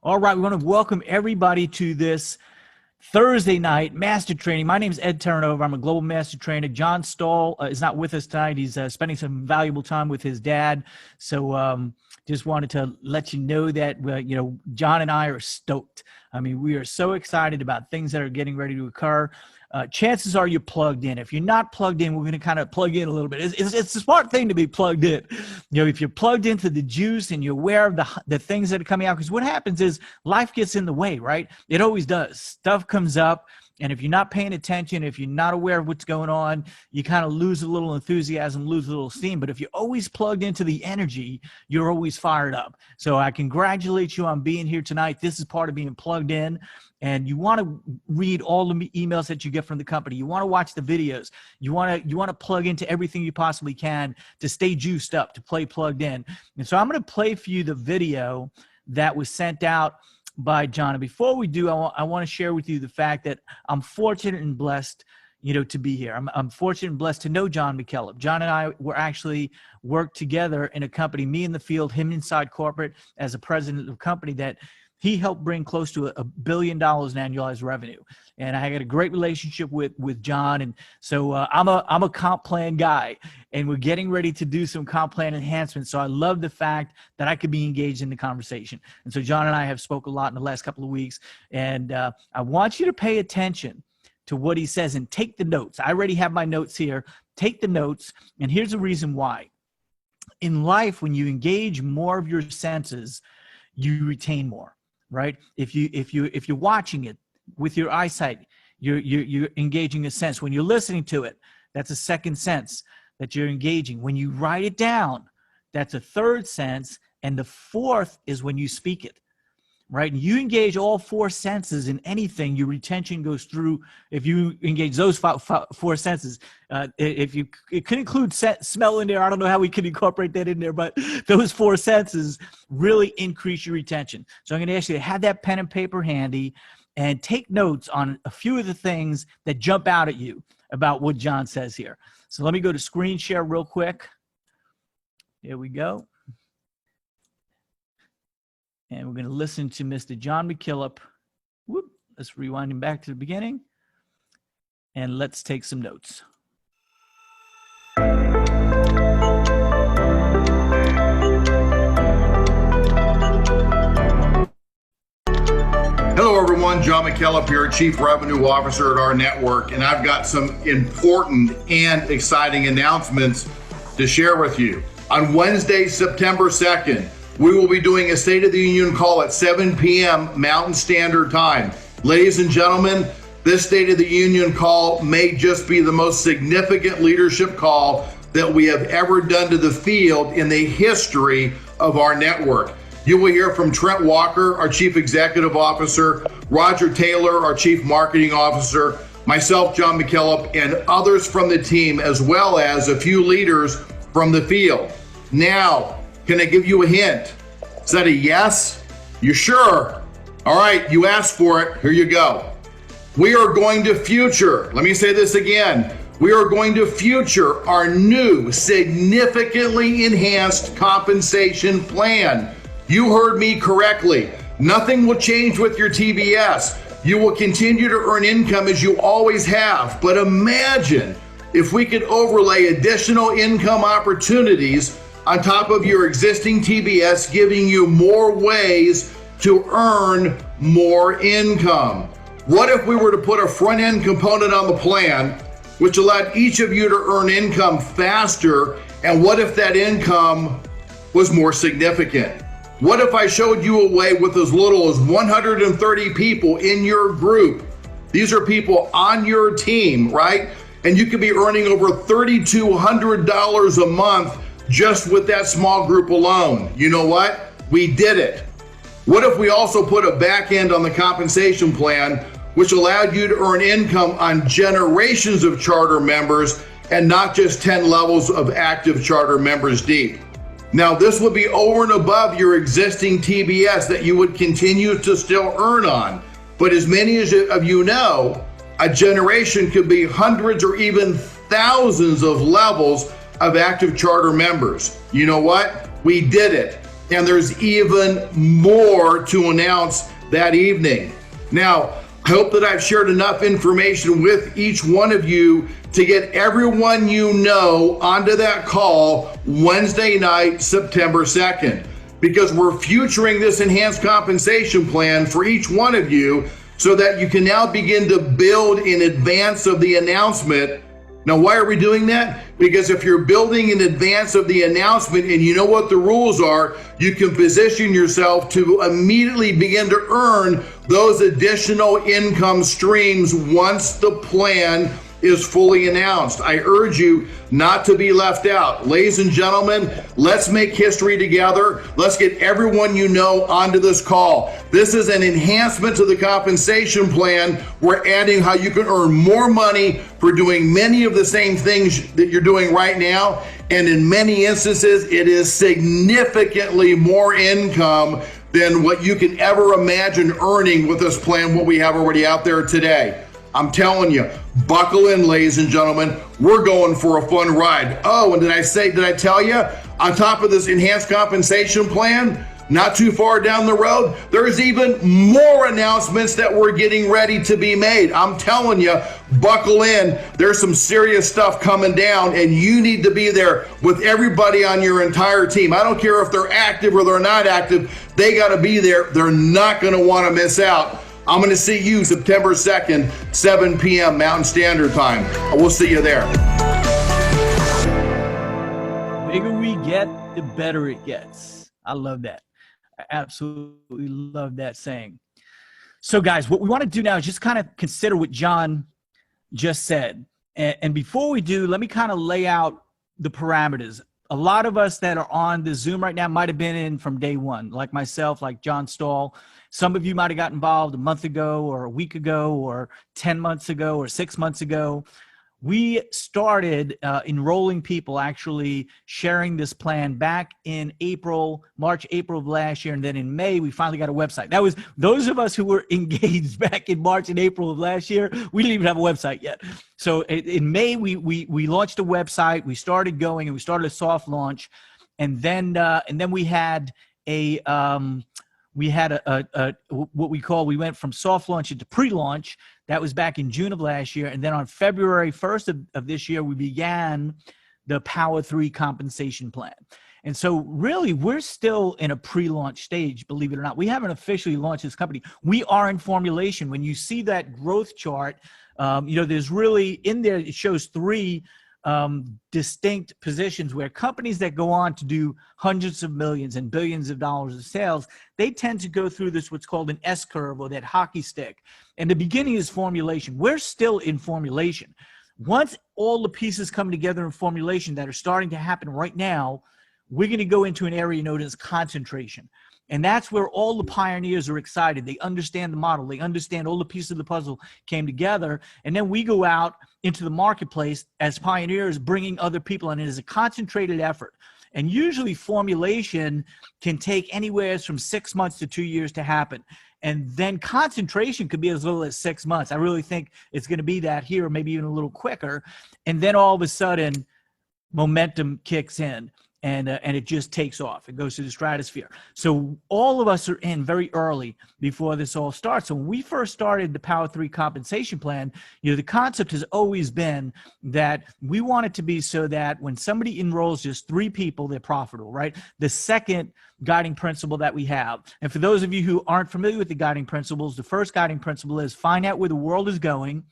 All right, we want to welcome everybody to this Thursday night master training. My name is Ed Turnover. I'm a global master trainer. John Stahl is not with us tonight. He's spending some valuable time with his dad. So just wanted to let you know that, John and I are stoked. I mean, we are so excited about things that are getting ready to occur. Chances are you're plugged in. If you're not plugged in, we're going to kind of plug in a little bit. It's a smart thing to be plugged in. If you're plugged into the juice and you're aware of the things that are coming out, because what happens is life gets in the way, right? It always does. Stuff comes up. And if you're not paying attention, if you're not aware of what's going on, you kind of lose a little enthusiasm, lose a little steam. But if you're always plugged into the energy, you're always fired up. So I congratulate you on being here tonight. This is part of being plugged in. And you want to read all the emails that you get from the company. You want to watch the videos. You want to plug into everything you possibly can to stay juiced up, to play plugged in. And so I'm going to play for you the video that was sent out by John. And before we do, I want to share with you the fact that I'm fortunate and blessed, to be here. I'm fortunate and blessed to know John McKillop. John and I were actually worked together in a company, me in the field, him inside corporate as a president of a company that he helped bring close to $1 billion in annualized revenue. And I got a great relationship with John. And so I'm a comp plan guy, and we're getting ready to do some comp plan enhancements. So I love the fact that I could be engaged in the conversation. And so John and I have spoke a lot in the last couple of weeks. And I want you to pay attention to what he says and take the notes. I already have my notes here. Take the notes. And here's the reason why. In life, when you engage more of your senses, you retain more. Right? If you're watching it with your eyesight, you're engaging a sense. When you're listening to it, that's a second sense that you're engaging. When you write it down, that's a third sense, and the fourth is when you speak it. Right? And you engage all four senses in anything, your retention goes through. If you engage those four senses, it could include smell in there. I don't know how we could incorporate that in there, but those four senses really increase your retention. So I'm going to ask you to have that pen and paper handy and take notes on a few of the things that jump out at you about what John says here. So let me go to screen share real quick. Here we go. And we're going to listen to Mr. John McKillop. Whoop, let's rewind him back to the beginning. And let's take some notes. Hello everyone, John McKillop here, Chief Revenue Officer at rNetwork, and I've got some important and exciting announcements to share with you. On Wednesday, September 2nd, we will be doing a State of the Union call at 7 p.m. Mountain Standard Time. Ladies and gentlemen, this State of the Union call may just be the most significant leadership call that we have ever done to the field in the history of our network. You will hear from Trent Walker, our Chief Executive Officer, Roger Taylor, our Chief Marketing Officer, myself, John McKillop, and others from the team, as well as a few leaders from the field. Now, can I give you a hint? Is that a yes? You sure? All right, you asked for it. Here you go. We are going to future, let me say this again. We are going to future our new significantly enhanced compensation plan. You heard me correctly. Nothing will change with your TBS. You will continue to earn income as you always have. But imagine if we could overlay additional income opportunities on top of your existing TBS, giving you more ways to earn more income. What if we were to put a front-end component on the plan, which allowed each of you to earn income faster? And what if that income was more significant? What if I showed you a way with as little as 130 people in your group? These are people on your team, right? And you could be earning over $3,200 a month just with that small group alone. You know what? We did it. What if we also put a back end on the compensation plan, which allowed you to earn income on generations of charter members and not just 10 levels of active charter members deep? Now, this would be over and above your existing TBS that you would continue to still earn on. But as many of you know, a generation could be hundreds or even thousands of levels of active charter members. You know what? We did it. and there's even more to announce that evening. Now, I hope that I've shared enough information with each one of you to get everyone you know onto that call Wednesday night, September 2nd, because we're futuring this enhanced compensation plan for each one of you so that you can now begin to build in advance of the announcement. Now, why are we doing that? Because if you're building in advance of the announcement and you know what the rules are, you can position yourself to immediately begin to earn those additional income streams once the plan is fully announced. I urge you not to be left out. Ladies and gentlemen, let's make history together. Let's get everyone you know onto this call. This is an enhancement to the compensation plan. We're adding how you can earn more money for doing many of the same things that you're doing right now. And in many instances, it is significantly more income than what you can ever imagine earning with this plan, what we have already out there today. I'm telling you, buckle in, ladies and gentlemen. We're going for a fun ride. Oh, and did I tell you, on top of this enhanced compensation plan, not too far down the road, there's even more announcements that we're getting ready to be made. I'm telling you, buckle in. There's some serious stuff coming down, and you need to be there with everybody on your entire team. I don't care if they're active or they're not active. They got to be there. They're not going to want to miss out. I'm going to see you September 2nd, 7 p.m. Mountain Standard Time. We'll see you there. The bigger we get, the better it gets. I love that. I absolutely love that saying. So guys, what we want to do now is just kind of consider what John just said. And before we do, let me kind of lay out the parameters. A lot of us that are on the Zoom right now might have been in from day one, like myself, like John Stahl. Some of you might have got involved a month ago or a week ago or 10 months ago or 6 months ago. We started enrolling people, actually sharing this plan back in March, April of last year. And then in May, we finally got a website. That was those of us who were engaged back in March and April of last year. We didn't even have a website yet. So in May, we launched a website. We started going and we started a soft launch. And then we had what we went from soft launch into pre-launch. That was back in June of last year. And then on February 1st of this year, we began the Power 3 compensation plan. And so really, we're still in a pre-launch stage, believe it or not. We haven't officially launched this company. We are in formulation. When you see that growth chart, there's really in there, it shows three distinct positions where companies that go on to do hundreds of millions and billions of dollars of sales, they tend to go through this, what's called an S curve or that hockey stick. And the beginning is formulation. We're still in formulation. Once all the pieces come together in formulation that are starting to happen right now, we're going to go into an area known as concentration. And that's where all the pioneers are excited. They understand the model. They understand all the pieces of the puzzle came together. And then we go out into the marketplace as pioneers, bringing other people. And it is a concentrated effort. And usually formulation can take anywhere from 6 months to 2 years to happen. And then concentration could be as little as 6 months. I really think it's going to be that here, maybe even a little quicker. And then all of a sudden, momentum kicks in. And it just takes off. It goes to the stratosphere. So all of us are in very early before this all starts. So when we first started the Power 3 compensation plan, the concept has always been that we want it to be so that when somebody enrolls just 3 people, they're profitable, right? The second guiding principle that we have. And for those of you who aren't familiar with the guiding principles, the first guiding principle is find out where the world is going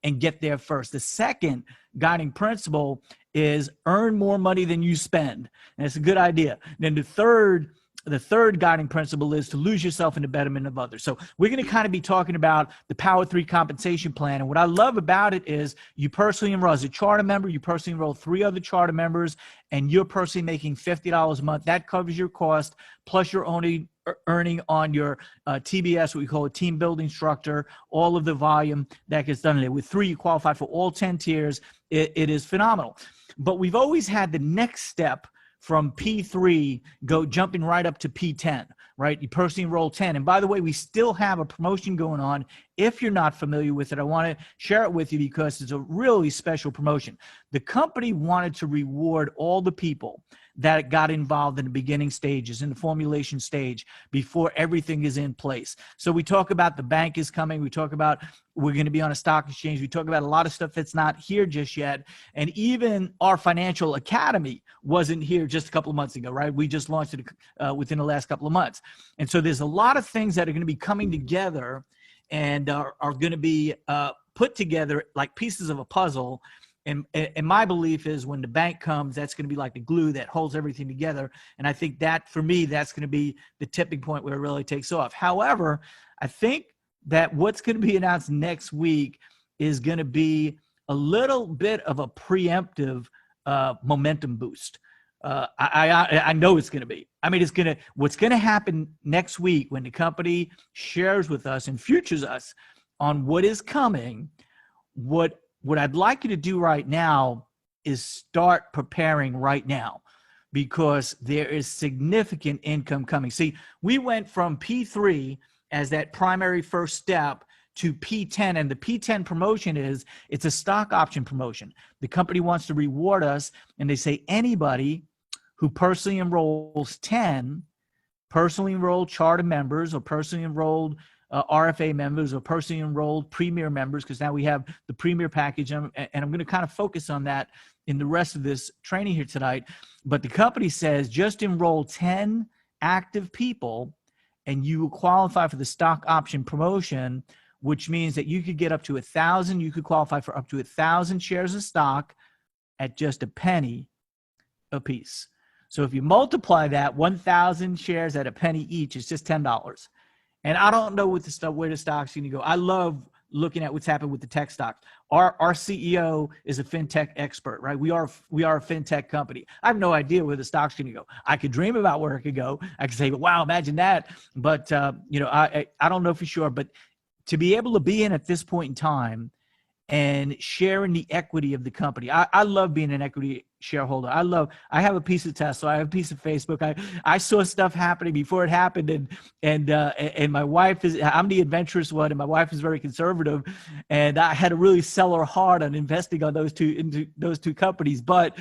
and get there first. The second guiding principle is earn more money than you spend. And it's a good idea. Then the third guiding principle is to lose yourself in the betterment of others. So we're going to kind of be talking about the Power 3 compensation plan. And what I love about it is you personally enroll as a charter member, you personally enroll 3 other charter members, and you're personally making $50 a month. That covers your cost, plus you're only earning on your TBS, what we call a team building structure, all of the volume that gets done in it. With 3, you qualify for all 10 tiers. It is phenomenal. But we've always had the next step from P3 jumping right up to P10, right? You personally enroll 10. And by the way, we still have a promotion going on If you're not familiar with it, I want to share it with you because it's a really special promotion. The company wanted to reward all the people that got involved in the beginning stages, in the formulation stage, before everything is in place. So we talk about the bank is coming. We talk about we're going to be on a stock exchange. We talk about a lot of stuff that's not here just yet. And even our financial academy wasn't here just a couple of months ago, right? We just launched it within the last couple of months. And so there's a lot of things that are going to be coming together and are going to be put together like pieces of a puzzle. And my belief is when the bank comes, that's going to be like the glue that holds everything together. And I think that, for me, that's going to be the tipping point where it really takes off. However, I think that what's going to be announced next week is going to be a little bit of a preemptive momentum boost. I know it's going to be. I mean, what's going to happen next week when the company shares with us and futures us on what is coming, what I'd like you to do right now is start preparing right now, because there is significant income coming. See, we went from P3 as that primary first step to P10, and the P10 promotion it's a stock option promotion. The company wants to reward us, and they say anybody who personally enrolls 10 personally enrolled charter members or personally enrolled RFA members or personally enrolled premier members, because now we have the premier package, and I'm going to kind of focus on that in the rest of this training here tonight. But the company says just enroll 10 active people and you will qualify for the stock option promotion, which means that you could get up to 1,000. You could qualify for up to 1,000 shares of stock at just a penny a piece. So if you multiply that, 1,000 shares at a penny each is just $10. And I don't know where the stock's going to go. I love looking at what's happened with the tech stocks. Our CEO is a fintech expert, right? We are a fintech company. I have no idea where the stock's going to go. I could dream about where it could go. I could say, wow, imagine that. But I don't know for sure. But to be able to be in at this point in time and sharing the equity of the company, I love being an equity shareholder. I have a piece of Tesla. I have a piece of Facebook. I saw stuff happening before it happened. And my wife I'm the adventurous one, and my wife is very conservative. And I had to really sell her hard on investing on those two companies. But,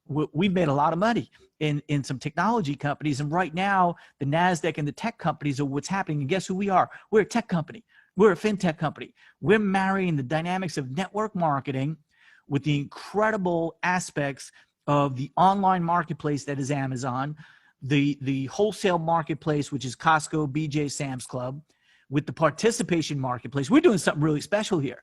we've made a lot of money in some technology companies. And right now the NASDAQ and the tech companies are what's happening. And guess who we are? We're a tech company. We're a fintech company. We're marrying the dynamics of network marketing with the incredible aspects of the online marketplace that is Amazon, the wholesale marketplace, which is Costco, BJ, Sam's Club, with the participation marketplace. We're doing something really special here.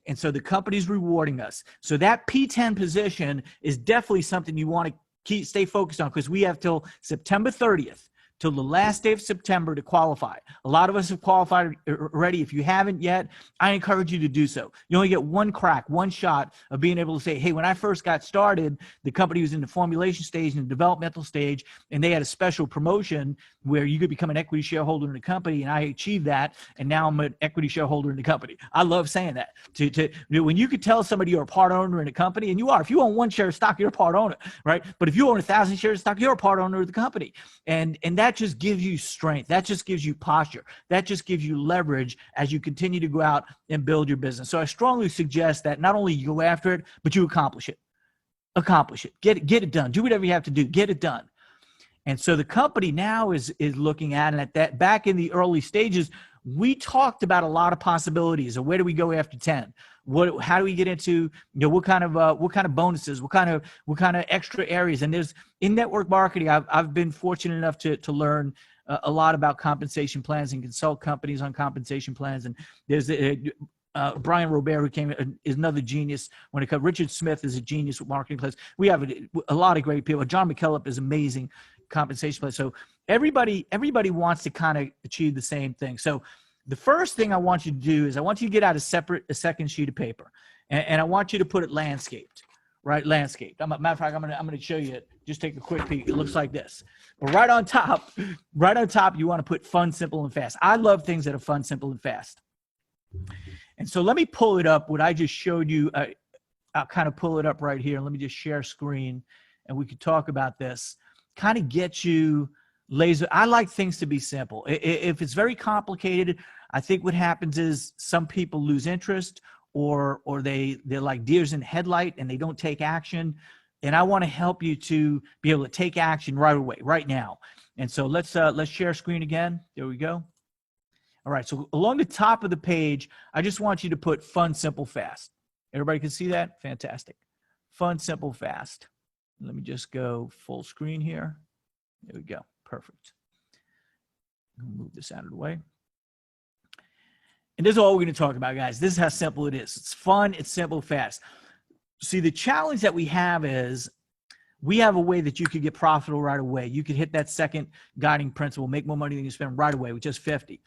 And so the company's rewarding us. So that P10 position is definitely something you want to stay focused on, because we have till September 30th. Till the last day of September to qualify. A lot of us have qualified already. If you haven't yet, I encourage you to do so. You only get one crack, one shot of being able to say, hey, when I first got started, the company was in the formulation stage and the developmental stage, and they had a special promotion where you could become an equity shareholder in the company, and I achieved that, and now I'm an equity shareholder in the company. I love saying that. When you could tell somebody you're a part owner in a company, and you are. If you own one share of stock, you're a part owner, right? But if you own 1,000 shares of stock, you're a part owner of the company. And that just gives you strength. That just gives you posture. That just gives you leverage as you continue to go out and build your business. So I strongly suggest that not only you go after it, but you accomplish it. Accomplish it. Get it done. Do whatever you have to do. Get it done. And so the company now is looking at, and at that, back in the early stages, we talked about a lot of possibilities of where do we go after 10? How do we get into, what kind of bonuses, what kind of extra areas? And there's, in network marketing, I've been fortunate enough to learn a lot about compensation plans and consult companies on compensation plans. And there's Brian Robert, who is another genius when it comes. Richard Smith is a genius with marketing plans. We have a lot of great people. John McKillop is amazing compensation plan. So everybody wants to kind of achieve the same thing. So the first thing I want you to do is I want you to get out a second sheet of paper, and I want you to put it landscaped, right? Landscaped. Matter of fact, I'm going to show you it. Just take a quick peek. It looks like this. But right on top, you want to put fun, simple, and fast. I love things that are fun, simple, and fast. And so let me pull it up. What I just showed you, I'll kind of pull it up right here. Let me just share screen, and we could talk about this. Kind of get you laser. I like things to be simple. If it's very complicated, I think what happens is some people lose interest, or they're like deers in headlight and they don't take action. And I want to help you to be able to take action right away, right now. And so let's share screen again. There we go. All right. So along the top of the page, I just want you to put fun, simple, fast. Everybody can see that? Fantastic. Fun, simple, fast. Let me just go full screen here. There we go. Perfect. Move this out of the way. And this is all we're going to talk about, guys. This is how simple it is. It's fun, it's simple, fast. See, the challenge that we have is we have a way that you could get profitable right away. You could hit that second guiding principle, make more money than you spend right away with just 50.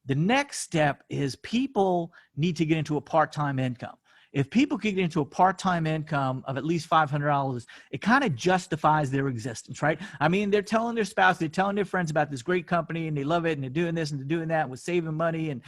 The next step is people need to get into a part-time income. If people can get into a part-time income of at least $500, it kind of justifies their existence, right? I mean, they're telling their spouse, they're telling their friends about this great company, and they love it, and they're doing this and they're doing that, and we're saving money, and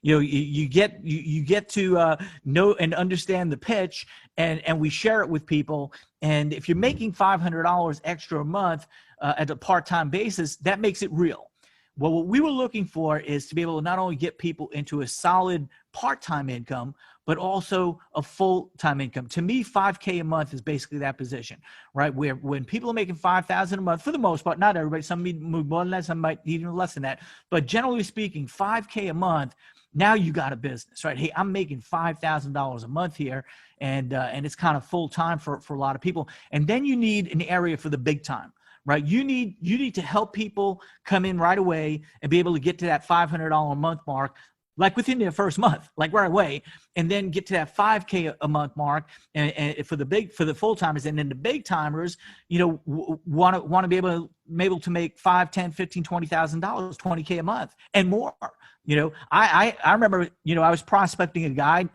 you get to know and understand the pitch, and we share it with people. And if you're making $500 extra a month at a part-time basis, that makes it real. Well, what we were looking for is to be able to not only get people into a solid part-time income, but also a full-time income. To me, $5K a month is basically that position, right? Where when people are making $5,000 a month, for the most part, not everybody, some move more than that, some might even less than that. But generally speaking, $5K a month, now you got a business, right? Hey, I'm making $5,000 a month here, and it's kind of full-time for a lot of people. And then you need an area for the big time. Right? You need to help people come in right away and be able to get to that $500 a month mark, like within their first month, like right away, and then get to that $5K a month mark, and for the full timers, and then the big timers, want to be able to make $5, $10, $15, $20,000, $20K a month and more. I remember, I was prospecting a guy.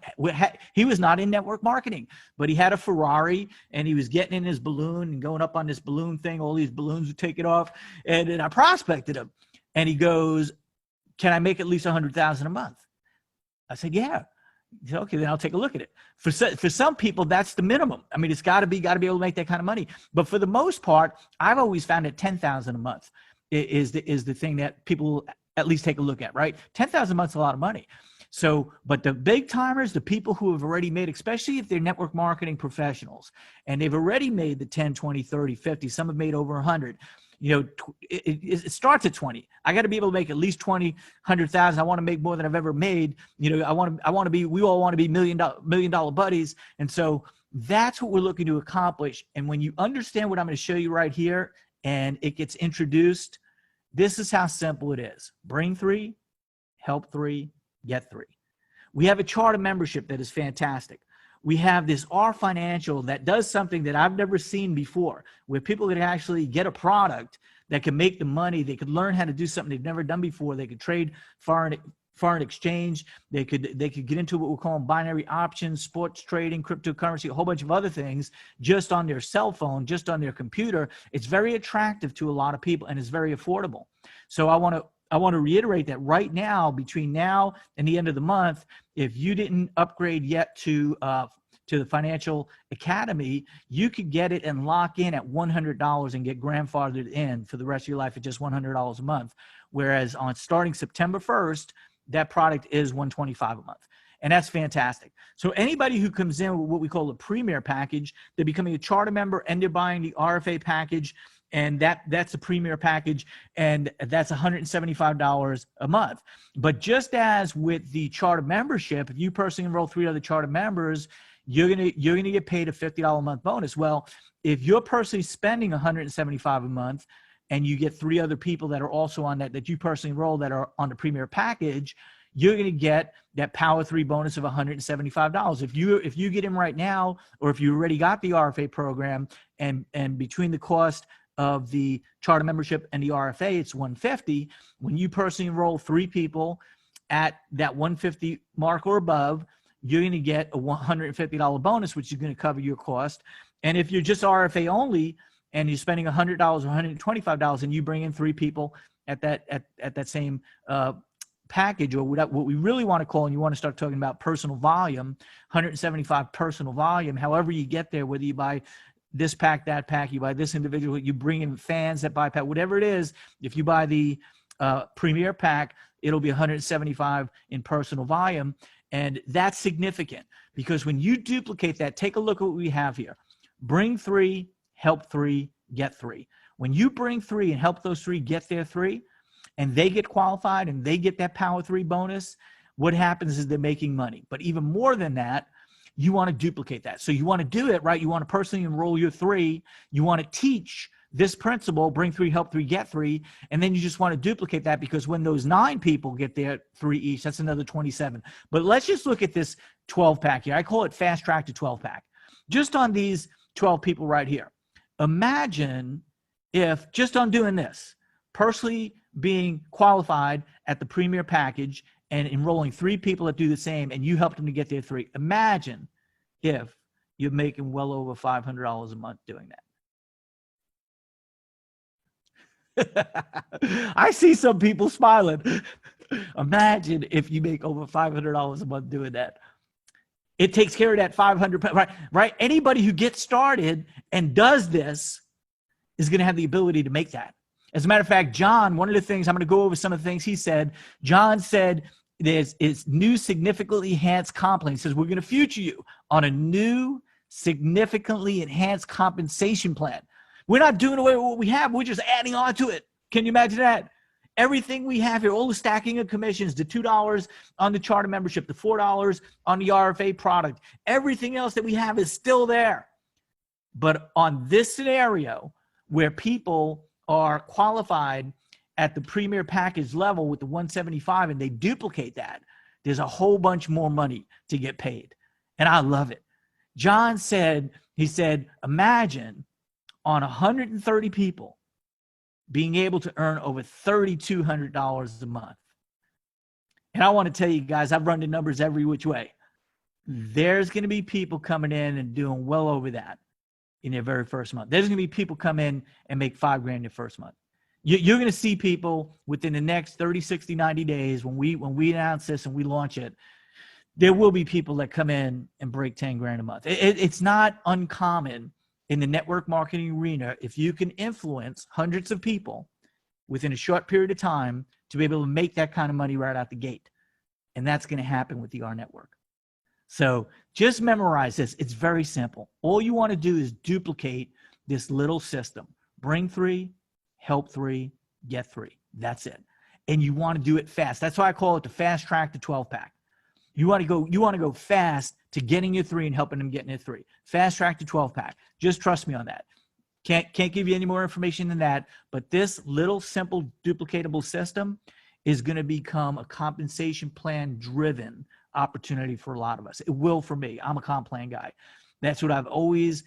He was not in network marketing, but he had a Ferrari, and he was getting in his balloon and going up on this balloon thing. All these balloons would take it off. And then I prospected him, and he goes, "Can I make at least $100,000 a month?" I said, "Yeah." He said, "Okay, then I'll take a look at it." For some people, that's the minimum. I mean, it's got to be able to make that kind of money. But for the most part, I've always found that $10,000 a month is the thing that people at least take a look at, right? $10,000 a month is a lot of money. So, but the big timers, the people who have already made, especially if they're network marketing professionals, and they've already made the 10, 20, 30, 50, some have made over 100. It starts at 20. I got to be able to make at least 20, 100,000. I want to make more than I've ever made. We all want to be million dollar buddies. And so that's what we're looking to accomplish. And when you understand what I'm going to show you right here, and it gets introduced, this is how simple it is. Bring 3, help 3, get 3. We have a charter membership that is fantastic. We have this R Financial that does something that I've never seen before, where people can actually get a product that can make the money. They could learn how to do something they've never done before. They could trade foreign exchange. They could get into what we're calling binary options, sports trading, cryptocurrency, a whole bunch of other things just on their cell phone, just on their computer. It's very attractive to a lot of people, and it's very affordable. So I want to reiterate that right now, between now and the end of the month, if you didn't upgrade yet to the Financial Academy, you could get it and lock in at $100 and get grandfathered in for the rest of your life at just $100 a month. Whereas on starting September 1st, that product is $125 a month. And that's fantastic. So anybody who comes in with what we call a premier package, they're becoming a charter member and they're buying the RFA package, and that's a premier package, and that's $175 a month. But just as with the charter membership, if you personally enroll 3 other charter members, you're gonna get paid a $50 a month bonus. Well, if you're personally spending $175 a month, and you get 3 other people that are also on that you personally enroll that are on the premier package, you're going to get that Power 3 bonus of $175. If you get in right now, or if you already got the RFA program, and between the cost of the charter membership and the RFA, it's $150. When you personally enroll 3 people at that $150 mark or above, you're going to get a $150 bonus, which is going to cover your cost. And if you're just RFA only, and you're spending $100 or $125, and you bring in 3 people at that same package, or what we really want to call, and you want to start talking about personal volume, 175 personal volume, however you get there, whether you buy this pack, that pack, you buy this individual, you bring in fans that buy pack, whatever it is. If you buy the premier pack, it'll be 175 in personal volume. And that's significant because when you duplicate that, take a look at what we have here. Bring 3, help 3, get 3. When you bring 3 and help those 3 get their 3, and they get qualified and they get that power 3 bonus, what happens is they're making money. But even more than that, you want to duplicate that. So you want to do it, right? You want to personally enroll your 3. You want to teach this principle, bring 3, help 3, get 3. And then you just want to duplicate that because when those 9 people get their 3 each, that's another 27. But let's just look at this 12 pack here. I call it fast track to 12 pack. Just on these 12 people right here. Imagine if just on doing this, personally being qualified at the premier package and enrolling 3 people that do the same, and you help them to get their 3. Imagine if you're making well over $500 a month doing that. I see some people smiling. Imagine if you make over $500 a month doing that. It takes care of that 500, right? Anybody who gets started and does this is going to have the ability to make that. As a matter of fact, John, one of the things, I'm going to go over some of the things he said. John said, there's new significantly enhanced comp plan. He says, we're going to future you on a new significantly enhanced compensation plan. We're not doing away with what we have. We're just adding on to it. Can you imagine that? Everything we have here, all the stacking of commissions, the $2 on the charter membership, the $4 on the RFA product, everything else that we have is still there. But on this scenario where people are qualified at the premier package level with the 175 and they duplicate that, there's a whole bunch more money to get paid. And I love it. John said, he said, imagine on 130 people being able to earn over $3,200 a month. And I want to tell you guys, I've run the numbers every which way. There's going to be people coming in and doing well over that in their very first month. There's going to be people come in and make $5,000 their first month. You're going to see people within the next 30, 60, 90 days when we announce this and we launch it, there will be people that come in and break $10,000 a month. It's not uncommon in the network marketing arena, if you can influence hundreds of people within a short period of time to be able to make that kind of money right out the gate. And that's going to happen with the R Network. So just memorize this. It's very simple. All you want to do is duplicate this little system. Bring 3, help 3, get 3. That's it. And you want to do it fast. That's why I call it the fast track to 12 pack. You want to go fast to getting your 3 and helping them getting their 3. Fast track to 12 pack. Just trust me on that. Can't give you any more information than that. But this little simple duplicatable system is going to become a compensation plan driven opportunity for a lot of us. It will for me. I'm a comp plan guy. That's what I've always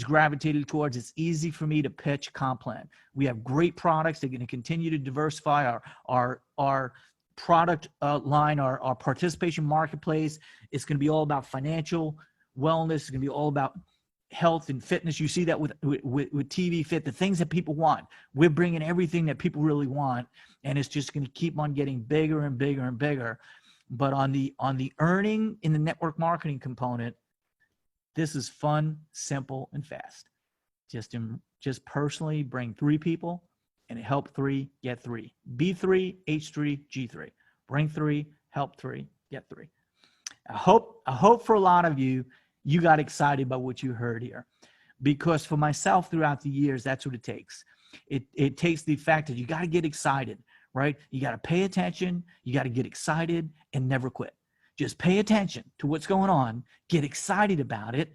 gravitated towards. It's easy for me to pitch comp plan. We have great products. They're going to continue to diversify our product line, our participation marketplace. It's going to be all about financial wellness. It's going to be all about health and fitness. You see that with TV Fit, the things that people want. We're bringing everything that people really want, and it's just going to keep on getting bigger and bigger and bigger. But on the earning in the network marketing component, this is fun, simple, and fast. Just personally bring 3 people and help 3, get 3. B3, H3, G3. Bring 3, help 3, get 3. I hope for a lot of you, you got excited by what you heard here. Because for myself throughout the years, that's what it takes. It takes the fact that you got to get excited, right? You got to pay attention. You got to get excited and never quit. Just pay attention to what's going on. Get excited about it.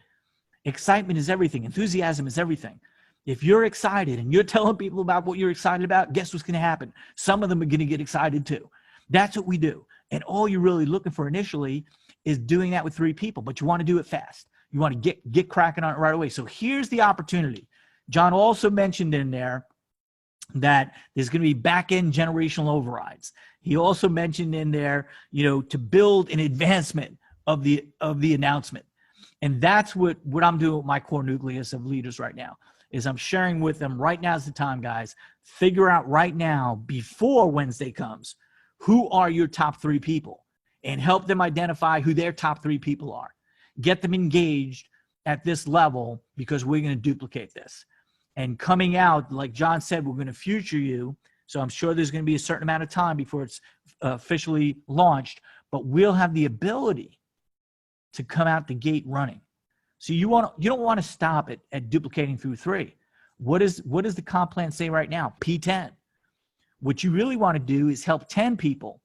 Excitement is everything. Enthusiasm is everything. If you're excited and you're telling people about what you're excited about, guess what's going to happen? Some of them are going to get excited too. That's what we do. And all you're really looking for initially is doing that with 3 people, but you want to do it fast. You want to get cracking on it right away. So here's the opportunity. John also mentioned in there that there's going to be back-end generational overrides. He also mentioned in there, to build an advancement of the announcement. And that's what I'm doing with my core nucleus of leaders right now, is I'm sharing with them right now is the time, guys. Figure out right now, before Wednesday comes, who are your top 3 people and help them identify who their top 3 people are. Get them engaged at this level because we're going to duplicate this. And coming out, like John said, we're going to future you. So I'm sure there's going to be a certain amount of time before it's officially launched, but we'll have the ability to come out the gate running. So you don't want to stop it at duplicating through 3. What does the comp plan say right now? P10. What you really want to do is help 10 people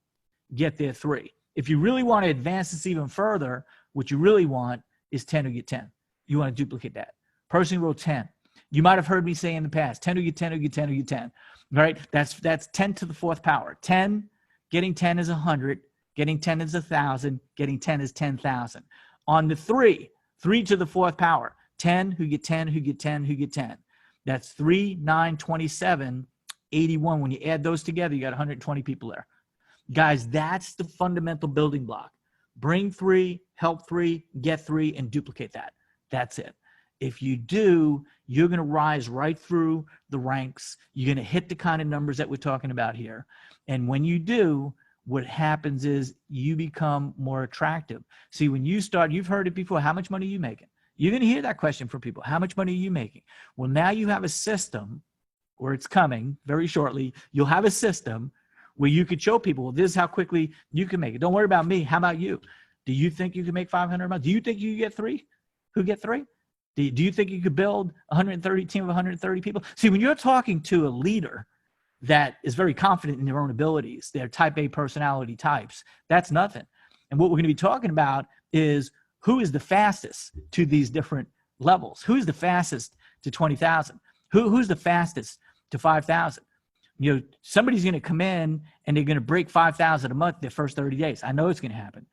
get their 3. If you really want to advance this even further, what you really want is 10 who get 10. You want to duplicate that. Personally wrote 10. You might have heard me say in the past, 10 who get 10 who get 10 who get 10. Right? That's 10 to the 4th power. 10, getting 10 is 100. Getting 10 is 1,000. Getting 10 is 10,000. On the 3 to the 4th power. 10 who get 10 who get 10 who get 10. That's 3, 9, 27, 81. When you add those together, you got 120 people there. Guys, that's the fundamental building block. Bring 3, help 3, get 3, and duplicate that. That's it. If you do, you're going to rise right through the ranks. You're going to hit the kind of numbers that we're talking about here. And when you do, what happens is you become more attractive. See, when you start, you've heard it before, how much money are you making? You're going to hear that question from people. How much money are you making? Well, now you have a system, or it's coming very shortly. You'll have a system where you could show people, well, this is how quickly you can make it. Don't worry about me. How about you? Do you think you can make 500 a month? Do you think you get 3? Who get 3? Do you think you could build 130 team of 130 people? See, when you're talking to a leader that is very confident in their own abilities, they're type A personality types, that's nothing. And what we're going to be talking about is who is the fastest to these different levels? Who's the fastest to 20,000? Who's the fastest to 5,000? You know, somebody's going to come in and they're going to break 5,000 a month their first 30 days. I know it's going to happen.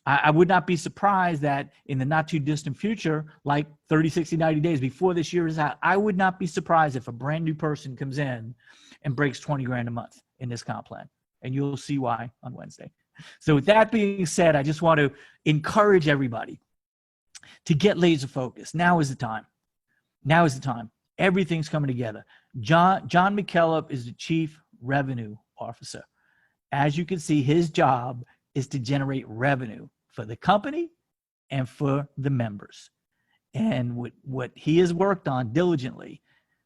I would not be surprised that in the not too distant future, like 30, 60, 90 days before this year is out, I would not be surprised if a brand new person comes in and breaks 20 grand a month in this comp plan. And you'll see why on Wednesday. So with that being said, I just want to encourage everybody to get laser focused. Now is the time. Now is the time. Everything's coming together. John McKillop is the Chief Revenue Officer. As you can see, his job is to generate revenue for the company and for the members. And what he has worked on diligently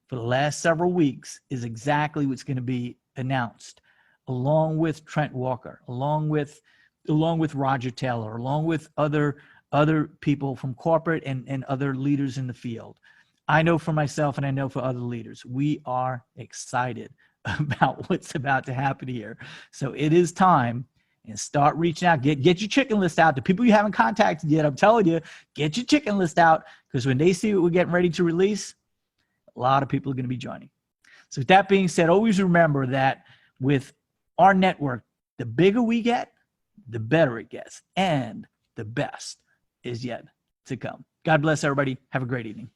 for the last several weeks is exactly what's going to be announced, along with Trent Walker, along with Roger Taylor, along with other people from corporate and other leaders in the field. I know for myself, and I know for other leaders, we are excited about what's about to happen here. So it is time. And start reaching out. Get your chicken list out. The people you haven't contacted yet, I'm telling you, get your chicken list out, because when they see what we're getting ready to release, a lot of people are going to be joining. So with that being said, always remember that with our network, the bigger we get, the better it gets. And the best is yet to come. God bless everybody. Have a great evening.